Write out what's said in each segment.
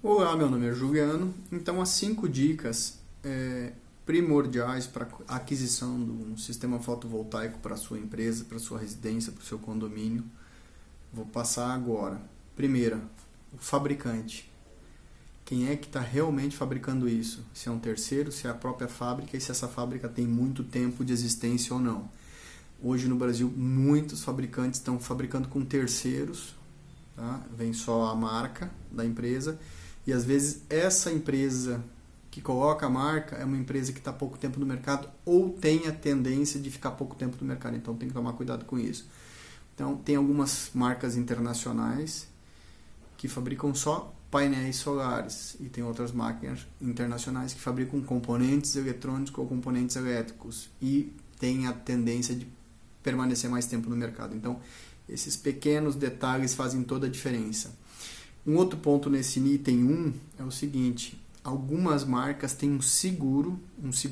Olá, meu nome é Juliano. Então, as 5 dicas primordiais para a aquisição de um sistema fotovoltaico para a sua empresa, para a sua residência, para o seu condomínio, vou passar agora. Primeira, o fabricante. Quem é que está realmente fabricando isso? Se é um terceiro, se é a própria fábrica e se essa fábrica tem muito tempo de existência ou não. Hoje no Brasil, muitos fabricantes estão fabricando com terceiros, tá? Vem só a marca da empresa. E às vezes essa empresa que coloca a marca é uma empresa que está pouco tempo no mercado ou tem a tendência de ficar pouco tempo no mercado. Então tem que tomar cuidado com isso. Então tem algumas marcas internacionais que fabricam só painéis solares e tem outras máquinas internacionais que fabricam componentes eletrônicos ou componentes elétricos e tem a tendência de permanecer mais tempo no mercado. Então esses pequenos detalhes fazem toda a diferença. Um outro ponto nesse item 1 é o seguinte: algumas marcas têm um seguro,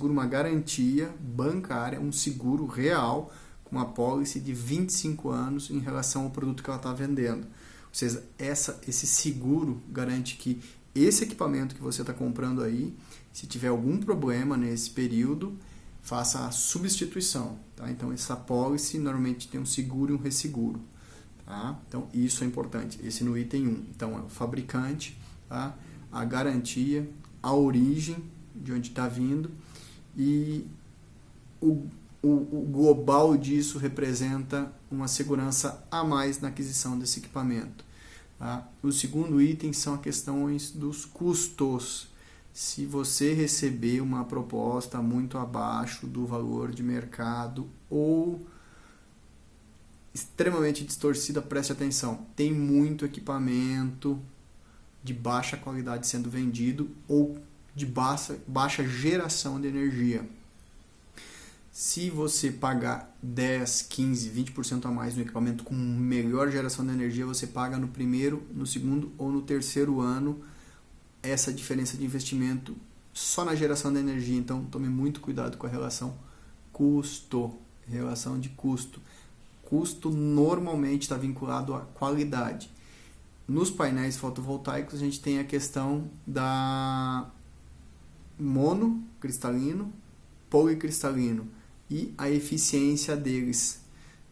uma garantia bancária, um seguro real, com uma pólice de 25 anos em relação ao produto que ela está vendendo. Ou seja, esse seguro garante que esse equipamento que você está comprando aí, se tiver algum problema nesse período, faça a substituição. Tá? Então, essa pólice normalmente tem um seguro e um resseguro. Tá? Então, isso é importante. Esse no item 1. Então, é o fabricante, tá? A garantia, a origem de onde está vindo e o global disso representa uma segurança a mais na aquisição desse equipamento. Tá? O segundo item são as questões dos custos. Se você receber uma proposta muito abaixo do valor de mercado ou extremamente distorcida, preste atenção. Tem muito equipamento de baixa qualidade sendo vendido ou de baixa geração de energia. Se você pagar 10, 15, 20% a mais no equipamento com melhor geração de energia, você paga no primeiro, no segundo ou no terceiro ano essa diferença de investimento só na geração de energia. Então, tome muito cuidado com a relação relação de custo. Custo normalmente está vinculado à qualidade. Nos painéis fotovoltaicos, a gente tem a questão da monocristalino, policristalino e a eficiência deles.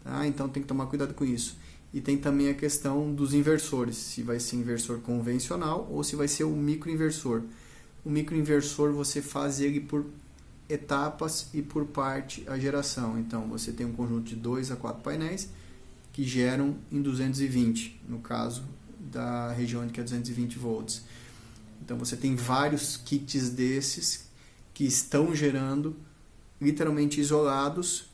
Tá? Então tem que tomar cuidado com isso. E tem também a questão dos inversores, se vai ser inversor convencional ou se vai ser o microinversor. O microinversor você faz ele por etapas e por parte a geração. Então você tem um conjunto de 2 a 4 painéis que geram em 220, no caso da região que é 220 volts. Então você tem vários kits desses que estão gerando literalmente isolados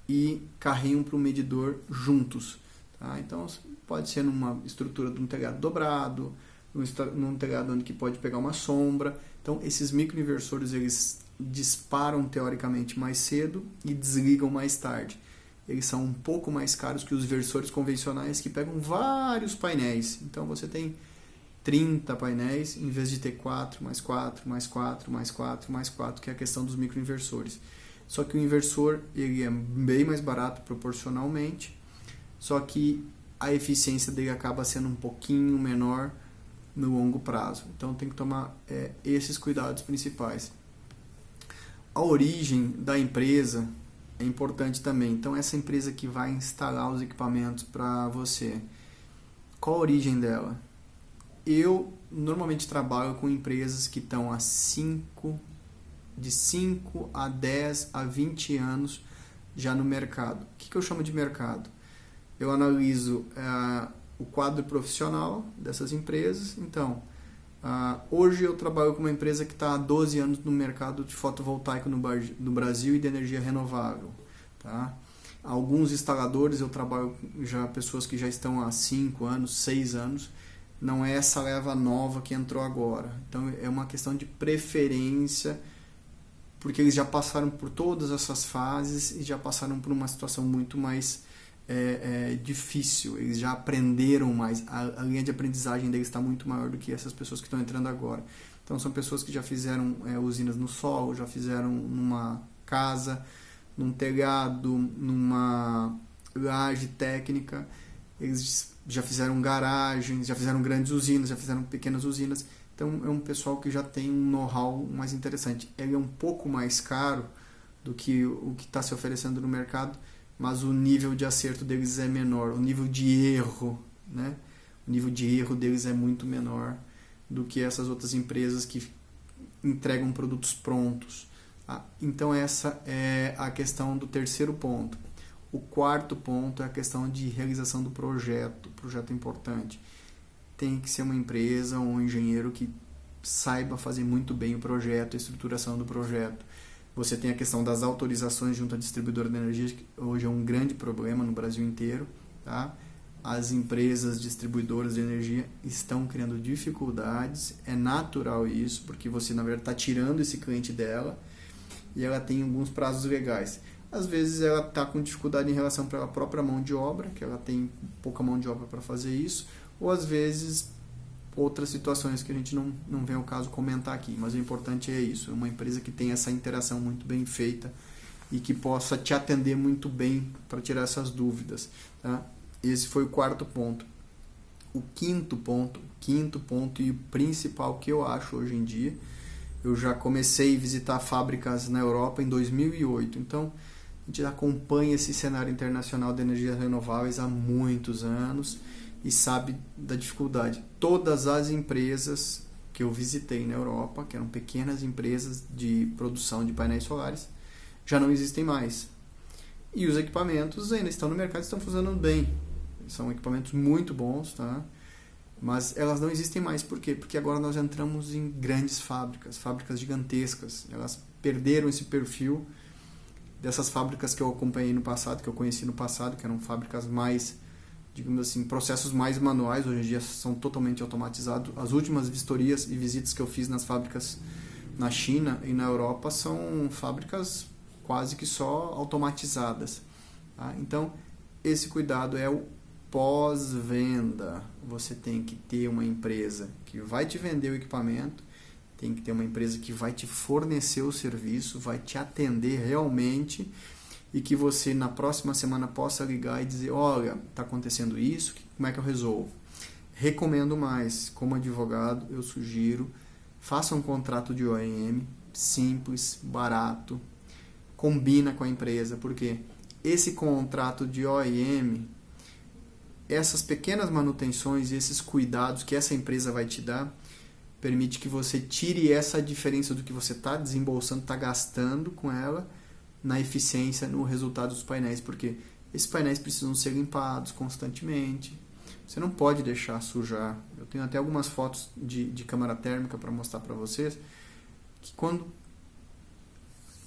e carregam para o medidor juntos. Tá? Então pode ser numa estrutura de um telhado dobrado, num telhado onde que pode pegar uma sombra. Então esses microinversores eles disparam teoricamente mais cedo e desligam mais tarde. Eles são um pouco mais caros que os inversores convencionais que pegam vários painéis. Então você tem 30 painéis em vez de ter 4, mais 4, mais 4, mais 4, mais 4, que é a questão dos microinversores. Só que o inversor ele é bem mais barato proporcionalmente, só que a eficiência dele acaba sendo um pouquinho menor no longo prazo. Então tem que tomar esses cuidados principais. A origem da empresa é importante também. Então, essa empresa que vai instalar os equipamentos para você, qual a origem dela? Eu normalmente trabalho com empresas que estão de 5 a 10 a 20 anos já no mercado. O que eu chamo de mercado? Eu analiso o quadro profissional dessas empresas. Então, hoje eu trabalho com uma empresa que está há 12 anos no mercado de fotovoltaico no Brasil e de energia renovável. Tá? Alguns instaladores eu trabalho já pessoas que já estão há 5 anos, 6 anos. Não é essa leva nova que entrou agora. Então é uma questão de preferência, porque eles já passaram por todas essas fases e já passaram por uma situação muito mais difícil. Eles já aprenderam mais, a linha de aprendizagem deles está muito maior do que essas pessoas que estão entrando agora. Então são pessoas que já fizeram usinas no solo, já fizeram numa casa, num telhado, numa laje técnica eles já fizeram garagens, já fizeram grandes usinas, já fizeram pequenas usinas. Então é um pessoal que já tem um know-how mais interessante. Ele é um pouco mais caro do que o que está se oferecendo no mercado, mas o nível de acerto deles é menor, o nível de erro, né? O nível de erro deles é muito menor do que essas outras empresas que entregam produtos prontos. Então essa é a questão do terceiro ponto. O quarto ponto é a questão de realização do projeto. Projeto é importante. Tem que ser uma empresa ou um engenheiro que saiba fazer muito bem o projeto, a estruturação do projeto. Você tem a questão das autorizações junto à distribuidora de energia, que hoje é um grande problema no Brasil inteiro. Tá? As empresas distribuidoras de energia estão criando dificuldades. É natural isso, porque você, na verdade, está tirando esse cliente dela e ela tem alguns prazos legais. Às vezes ela está com dificuldade em relação à própria mão de obra, que ela tem pouca mão de obra para fazer isso, ou às vezes outras situações que a gente não vem ao caso comentar aqui. Mas o importante é isso, é uma empresa que tem essa interação muito bem feita e que possa te atender muito bem para tirar essas dúvidas. Tá? Esse foi o quarto ponto. O quinto ponto e o principal que eu acho hoje em dia, eu já comecei a visitar fábricas na Europa em 2008, então a gente acompanha esse cenário internacional de energias renováveis há muitos anos e sabe da dificuldade. Todas as empresas que eu visitei na Europa, que eram pequenas empresas de produção de painéis solares, já não existem mais. E os equipamentos ainda estão no mercado e estão funcionando bem. São equipamentos muito bons, tá? Mas elas não existem mais. Por quê? Porque agora nós entramos em grandes fábricas gigantescas. Elas perderam esse perfil dessas fábricas que eu acompanhei no passado, que eu conheci no passado, que eram fábricas mais, digamos assim, processos mais manuais. Hoje em dia são totalmente automatizados. As últimas vistorias e visitas que eu fiz nas fábricas na China e na Europa são fábricas quase que só automatizadas. Tá? Então, esse cuidado é o pós-venda. Você tem que ter uma empresa que vai te vender o equipamento, tem que ter uma empresa que vai te fornecer o serviço, vai te atender realmente e que você na próxima semana possa ligar e dizer, olha, está acontecendo isso, como é que eu resolvo? Recomendo mais, como advogado, eu sugiro, faça um contrato de OEM, simples, barato, combina com a empresa, porque esse contrato de OEM, essas pequenas manutenções e esses cuidados que essa empresa vai te dar, permite que você tire essa diferença do que você está desembolsando, está gastando com ela, na eficiência, no resultado dos painéis, porque esses painéis precisam ser limpados constantemente, você não pode deixar sujar. Eu tenho até algumas fotos de câmara térmica para mostrar para vocês, que quando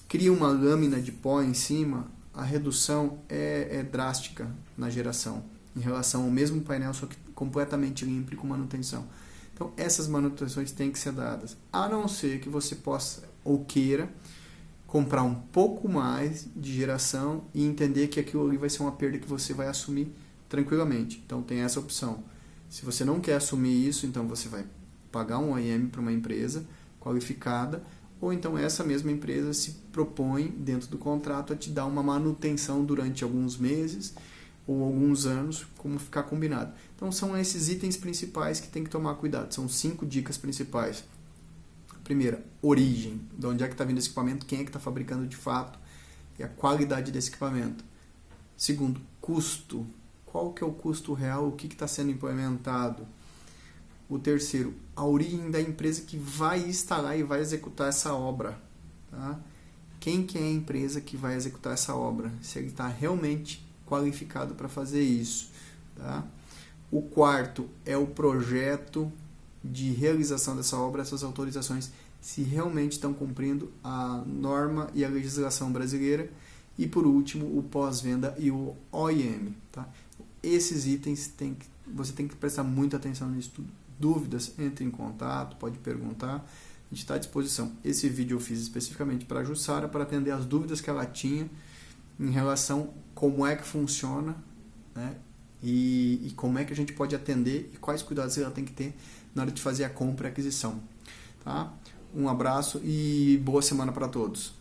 cria uma lâmina de pó em cima, a redução é drástica na geração, em relação ao mesmo painel, só que completamente limpo e com manutenção. Então, essas manutenções têm que ser dadas, a não ser que você possa ou queira comprar um pouco mais de geração e entender que aquilo ali vai ser uma perda que você vai assumir tranquilamente. Então, tem essa opção. Se você não quer assumir isso, então você vai pagar um OEM para uma empresa qualificada, ou então essa mesma empresa se propõe, dentro do contrato, a te dar uma manutenção durante alguns meses ou alguns anos, como ficar combinado. Então são esses itens principais que tem que tomar cuidado. São 5 dicas principais. Primeira, origem. De onde é que está vindo esse equipamento, quem é que está fabricando de fato e a qualidade desse equipamento. Segundo, custo. Qual que é o custo real, o que está sendo implementado. O terceiro, a origem da empresa que vai instalar e vai executar essa obra. Tá? Quem que é a empresa que vai executar essa obra? Se ele está realmente qualificado para fazer isso. Tá? O quarto é o projeto de realização dessa obra, essas autorizações, se realmente estão cumprindo a norma e a legislação brasileira. E por último, o pós-venda e o OEM. Tá? Esses itens você tem que prestar muita atenção nisso tudo. Dúvidas, entre em contato, pode perguntar, a gente está à disposição. Esse vídeo eu fiz especificamente para a Jussara, para atender as dúvidas que ela tinha em relação a como é que funciona, né? E como é que a gente pode atender e quais cuidados ela tem que ter na hora de fazer a compra e a aquisição. Tá? Um abraço e boa semana para todos.